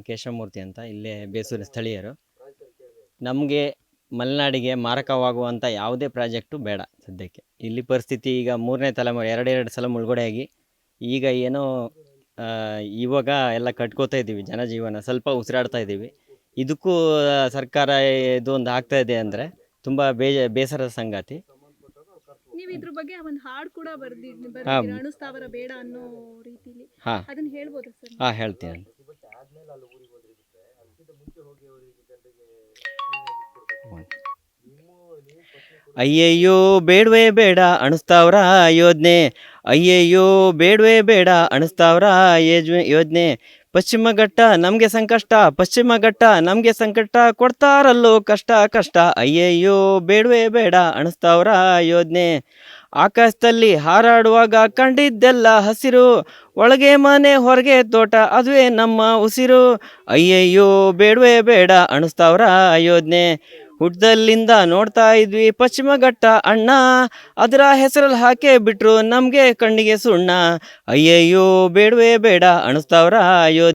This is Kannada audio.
ಕೇಶವಮೂರ್ತಿ ಅಂತ, ಇಲ್ಲೇ ಬೇಸೂರಿನ ಸ್ಥಳೀಯರು. ನಮಗೆ ಮಲೆನಾಡಿಗೆ ಮಾರಕವಾಗುವಂಥ ಯಾವುದೇ ಪ್ರಾಜೆಕ್ಟು ಬೇಡ ಸದ್ಯಕ್ಕೆ. ಇಲ್ಲಿ ಪರಿಸ್ಥಿತಿ ಈಗ 3ನೇ ತಲೆಮಾರು, ಎರಡೆರಡು ಸಲ ಮುಳುಗಡೆಯಾಗಿ ಈಗ ಏನೋ ಇವಾಗ ಎಲ್ಲ ಕಟ್ಕೋತಾ ಇದ್ದೀವಿ, ಜನಜೀವನ ಸ್ವಲ್ಪ ಉಸಿರಾಡ್ತಾ ಇದ್ದೀವಿ. ಇದಕ್ಕೂ ಸರ್ಕಾರ ಇದು ಒಂದು ಆಗ್ತಾ ಇದೆ ಅಂದರೆ ತುಂಬ ಬೇಸರದ ಸಂಗತಿ. ನೀವು ಇದ್ರ ಬಗ್ಗೆ ಒಂದು ಹಾಡು ಕೂಡ ಬರ್ದಿದ್ದೀರಿ, ಅಣುಸ್ಥಾವರ ಬೇಡ ಅನ್ನೋ ರೀತಿಲಿ. ಅದನ್ನ ಹೇಳ್ಬೋದಾ ಸರ್? ಹೇಳ್ತೀನಿ. ಅಯ್ಯಯ್ಯೋ ಬೇಡವೇ ಬೇಡ ಅಣುಸ್ಥಾವರ ಯೋಜನೆ, ಅಯ್ಯಯ್ಯೋ ಬೇಡವೇ ಬೇಡ ಅಣುಸ್ಥಾವರ ಯೋಜನೆ. ಪಶ್ಚಿಮ ಘಟ್ಟ ನಮಗೆ ಸಂಕಷ್ಟ, ಪಶ್ಚಿಮ ಘಟ್ಟ ನಮಗೆ ಸಂಕಟ, ಕೊಡ್ತಾರಲ್ಲೋ ಕಷ್ಟ ಕಷ್ಟ. ಅಯ್ಯಯ್ಯೋ ಬೇಡವೇ ಬೇಡ ಅಣುಸ್ಥಾವರ ಯೋಜನೆ. ಆಕಾಶದಲ್ಲಿ ಹಾರಾಡುವಾಗ ಕಂಡಿದ್ದೆಲ್ಲ ಹಸಿರು, ಒಳಗೆ ಮನೆ ಹೊರಗೆ ತೋಟ, ಅದುವೇ ನಮ್ಮ ಉಸಿರು. ಅಯ್ಯಯ್ಯೋ ಬೇಡವೇ ಬೇಡ ಅಣುಸ್ಥಾವರ ಯೋಜನೆ. ಹುಟ್ಟದಲ್ಲಿಂದ ನೋಡ್ತಾ ಇದ್ವಿ ಪಶ್ಚಿಮ ಘಟ್ಟ ಅಣ್ಣ, ಅದರ ಹೆಸರಲ್ಲಿ ಹಾಕೇ ಬಿಟ್ರು ನಮಗೆ ಕಣ್ಣಿಗೆ ಸುಣ್ಣ. ಅಯ್ಯಯ್ಯೋ ಬೇಡವೇ ಬೇಡ ಅಣುಸ್ಥಾವರ ಯೋಜನೆ.